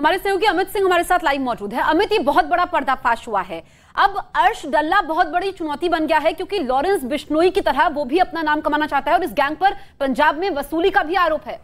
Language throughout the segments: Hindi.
हमारे सहयोगी अमित सिंह हमारे साथ लाइव मौजूद है। अमित, ये बहुत बड़ा पर्दाफाश हुआ है। अब अर्श डल्ला बहुत बड़ी चुनौती बन गया है, क्योंकि लॉरेंस बिश्नोई की तरह वो भी अपना नाम कमाना चाहता है और इस गैंग पर पंजाब में वसूली का भी आरोप है।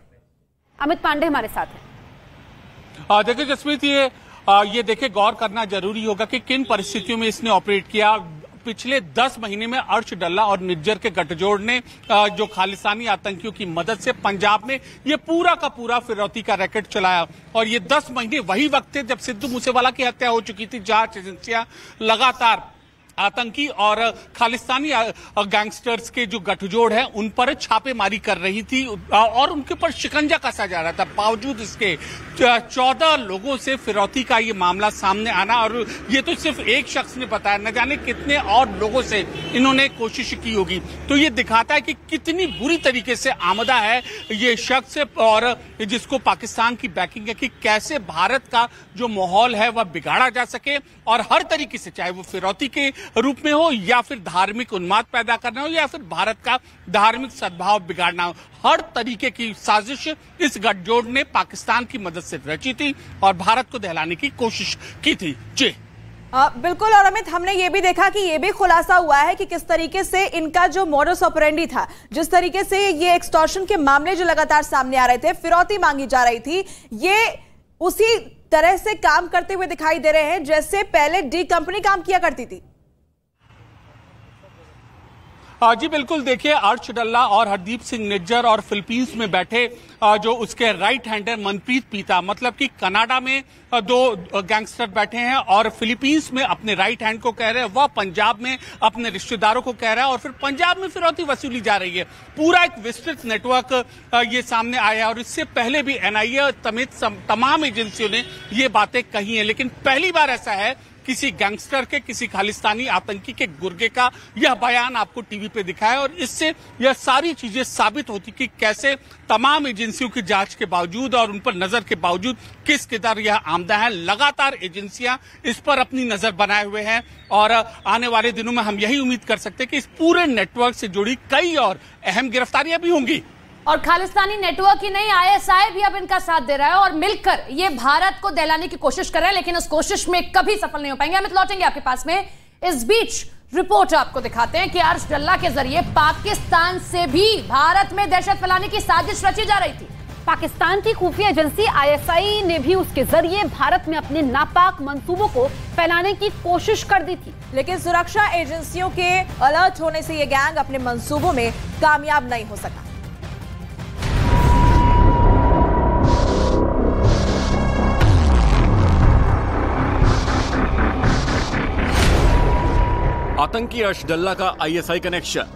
अमित पांडे हमारे साथ है। देखिए जसमीत, ये देखिए गौर करना जरूरी होगा कि किन परिस्थितियों में इसने ऑपरेट किया। पिछले 10 महीने में अर्श डल्ला और निज्जर के गठजोड़ ने जो खालिस्तानी आतंकियों की मदद से पंजाब में ये पूरा का पूरा फिरौती का रैकेट चलाया। और ये 10 महीने वही वक्त थे जब सिद्धू मूसेवाला की हत्या हो चुकी थी। जांच एजेंसियां लगातार आतंकी और खालिस्तानी गैंगस्टर्स के जो गठजोड़ है उन पर छापेमारी कर रही थी और उनके ऊपर शिकंजा कसा जा रहा था। बावजूद इसके 14 लोगों से फिरौती का ये मामला सामने आना, और ये तो सिर्फ एक शख्स ने बताया, न जाने कितने और लोगों से इन्होंने कोशिश की होगी। तो ये दिखाता है कि कितनी बुरी तरीके से आमदा है ये शख्स और जिसको पाकिस्तान की बैकिंग है, कि कैसे भारत का जो माहौल है वह बिगाड़ा जा सके और हर तरीके से, चाहे वो फिरौती के रूप में हो या फिर धार्मिक उन्माद पैदा करना हो या फिर भारत का धार्मिक सद्भाव बिगाड़ना हो, हर तरीके की साजिश इस गठजोड़ ने पाकिस्तान की मदद से रची थी और भारत को दहलाने की कोशिश की थी। जी बिल्कुल। और अमित, हमने ये भी देखा कि ये भी खुलासा हुआ है कि किस तरीके से इनका जो मॉडस ऑपरेंडी था, जिस तरीके से ये एक्सटॉर्शन के मामले जो लगातार सामने आ रहे थे, फिरौती मांगी जा रही थी, ये उसी तरह से काम करते हुए दिखाई दे रहे हैं जैसे पहले डी कंपनी काम किया करती थी। जी बिल्कुल। देखिए, अर्श डल्ला और हरदीप सिंह निज्जर और फिलीपींस में बैठे जो उसके राइट हैंडर मनप्रीत पीता, मतलब कि कनाडा में 2 गैंगस्टर बैठे हैं और फिलीपींस में अपने राइट हैंड को कह रहे हैं, वह पंजाब में अपने रिश्तेदारों को कह रहा है और फिर पंजाब में फिरौती वसूली जा रही है। पूरा एक विस्तृत नेटवर्क ये सामने आया और इससे पहले भी एनआईए समेत तमाम एजेंसियों ने ये बातें कही हैं, लेकिन पहली बार ऐसा है किसी गैंगस्टर के, किसी खालिस्तानी आतंकी के गुर्गे का यह बयान आपको टीवी पे दिखाया। और इससे यह सारी चीजें साबित होती कि कैसे तमाम एजेंसियों की जांच के बावजूद और उन पर नजर के बावजूद किस कदर यह आमदा है। लगातार एजेंसियां इस पर अपनी नजर बनाए हुए हैं और आने वाले दिनों में हम यही उम्मीद कर सकते हैं कि इस पूरे नेटवर्क से जुड़ी कई और अहम गिरफ्तारियां भी होंगी। और खालिस्तानी नेटवर्क ही नहीं, आईएसआई भी अब इनका साथ दे रहा है और मिलकर ये भारत को दहलाने की कोशिश कर रहे हैं, लेकिन उस कोशिश में कभी सफल नहीं हो पाएंगे। अमित, लौटेंगे आपके पास में। इस बीच रिपोर्ट आपको दिखाते हैं कि अर्श डल्ला के जरिए पाकिस्तान से भी भारत में दहशत फैलाने की साजिश रची जा रही थी। पाकिस्तान की खुफिया एजेंसी आईएसआई ने भी उसके जरिए भारत में अपने नापाक मंसूबों को फैलाने की कोशिश कर दी थी, लेकिन सुरक्षा एजेंसियों के अलर्ट होने से यह गैंग अपने मंसूबों में कामयाब नहीं हो सका। आतंकी अर्श डल्ला का आईएसआई कनेक्शन।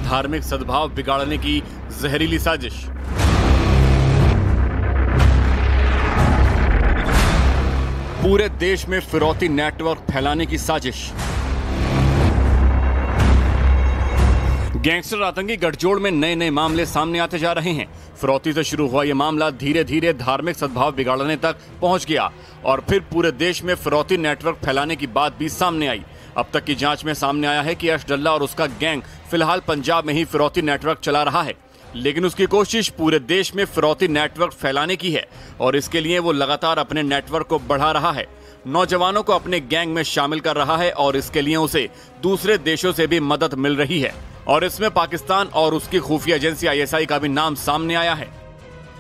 धार्मिक सद्भाव बिगाड़ने की जहरीली साजिश। पूरे देश में फिरौती नेटवर्क फैलाने की साजिश। गैंगस्टर आतंकी गठजोड़ में नए नए मामले सामने आते जा रहे हैं। फिरौती से शुरू हुआ यह मामला धीरे धीरे धार्मिक सद्भाव बिगाड़ने तक पहुंच गया और फिर पूरे देश में फिरौती नेटवर्क फैलाने की बात भी सामने आई। अब तक की जांच में सामने आया है कि अर्श डल्ला और उसका गैंग फिलहाल पंजाब में ही फिरौती नेटवर्क चला रहा है, लेकिन उसकी कोशिश पूरे देश में फिरौती नेटवर्क फैलाने की है और इसके लिए वो लगातार अपने नेटवर्क को बढ़ा रहा है, नौजवानों को अपने गैंग में शामिल कर रहा है और इसके लिए उसे दूसरे देशों से भी मदद मिल रही है। और इसमें पाकिस्तान और उसकी खुफिया एजेंसी आईएसआई का भी नाम सामने आया है।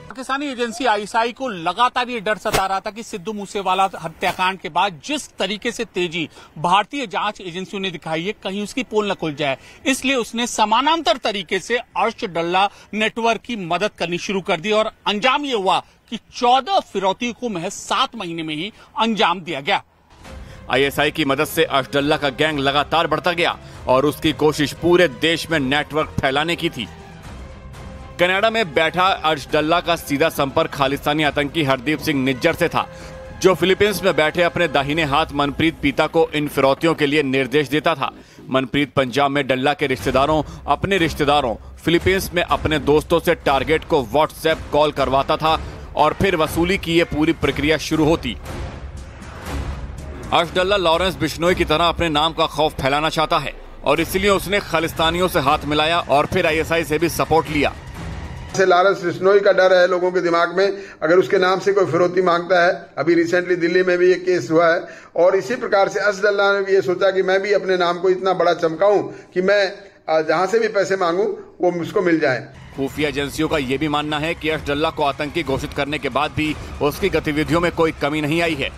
पाकिस्तानी एजेंसी आईएसआई को लगातार ये डर सता रहा था कि सिद्धू मूसेवाला हत्याकांड के बाद जिस तरीके से तेजी भारतीय जांच एजेंसियों ने दिखाई है, कहीं उसकी पोल न खुल जाए, इसलिए उसने समानांतर तरीके से अर्श डल्ला नेटवर्क की मदद करनी शुरू कर दी और अंजाम ये हुआ कि 14 फिरौती को महज 7 महीने में ही अंजाम दिया गया। आईएसआई की मदद से अर्श डल्ला का गैंग लगातार बढ़ता गया और उसकी कोशिश पूरे देश में नेटवर्क फैलाने की थी। कनाडा में बैठा अर्श डल्ला का सीधा संपर्क खालिस्तानी आतंकी हरदीप सिंह निज्जर से था, जो फिलीपींस में बैठे अपने दाहिने हाथ मनप्रीत पीता को इन फिरौतियों के लिए निर्देश देता था। मनप्रीत पंजाब में डल्ला के रिश्तेदारों, अपने रिश्तेदारों, फिलीपींस में अपने दोस्तों से टारगेट को व्हाट्सएप कॉल करवाता था और फिर वसूली की ये पूरी प्रक्रिया शुरू होती। अर्श डल्ला लॉरेंस बिश्नोई की तरह अपने नाम का खौफ फैलाना चाहता है और इसलिए उसने खालिस्तानियों से हाथ मिलाया और फिर आईएसआई से भी सपोर्ट लिया। लॉरेंस बिश्नोई का डर है लोगों के दिमाग में, अगर उसके नाम से कोई फिरौती मांगता है। अभी रिसेंटली दिल्ली में भी एक केस हुआ है और इसी प्रकार से असदुल्ला ने भी ये सोचा कि मैं भी अपने नाम को इतना बड़ा चमकाऊं कि मैं जहां से भी पैसे मांगू वो मुझको मिल जाए। खुफिया एजेंसियों का यह भी मानना है कि अशडल्ला को आतंकी घोषित करने के बाद भी उसकी गतिविधियों में कोई कमी नहीं आई है।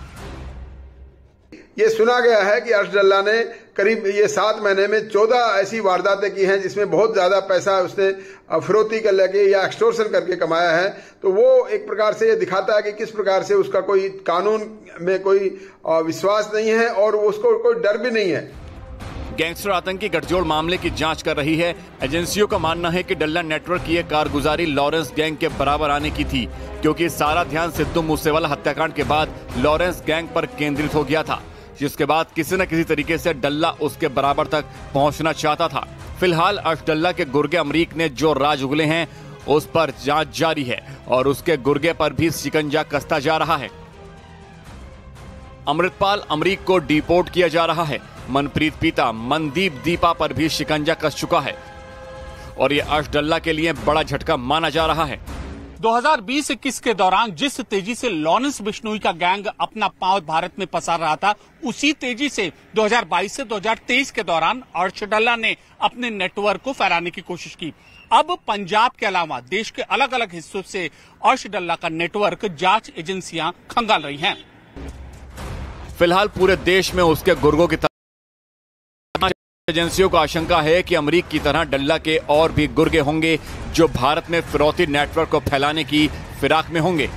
ये सुना गया है कि अशडल्ला ने करीब ये 7 महीने में 14 ऐसी वारदातें की हैं जिसमें बहुत ज्यादा पैसा उसने फिरौती कर लेके या एक्सटोर्शन करके कमाया है। तो वो एक प्रकार से ये दिखाता है कि किस प्रकार से उसका कोई कानून में कोई विश्वास नहीं है और उसको कोई डर भी नहीं है। गैंगस्टर आतंकी गठजोड़ मामले की जांच कर रही है। एजेंसियों का मानना है कि डल्ला नेटवर्क की कारगुजारी लॉरेंस गैंग के बराबर आने की थी, क्योंकि सारा ध्यान सिद्धू मूसेवाला हत्याकांड के बाद लॉरेंस गैंग पर केंद्रित हो गया था, जिसके बाद किसी न किसी तरीके से डल्ला उसके बराबर तक पहुंचना चाहता था। फिलहाल अशडल्ला के गुर्गे अमरीक ने जो राज उगले हैं उस पर जांच जारी है और उसके गुर्गे पर भी शिकंजा कसता जा रहा है। अमृतपाल अमरीक को डिपोर्ट किया जा रहा है। मनप्रीत पिता मनदीप दीपा पर भी शिकंजा कस चुका है और ये अशडल्ला के लिए बड़ा झटका माना जा रहा है। 2020-21 के दौरान जिस तेजी से लॉरेंस बिश्नोई का गैंग अपना पांव भारत में पसार रहा था, उसी तेजी से 2022 से 2023 के दौरान अशडल्ला ने अपने नेटवर्क को फैलाने की कोशिश की। अब पंजाब के अलावा देश के अलग अलग हिस्सों से अशडल्ला का नेटवर्क जांच एजेंसियां खंगाल रही हैं। फिलहाल पूरे देश में उसके गुर्गों की एजेंसियों को आशंका है कि अमरीक की तरह डल्ला के और भी गुर्गे होंगे जो भारत में फिरौती नेटवर्क को फैलाने की फिराक में होंगे।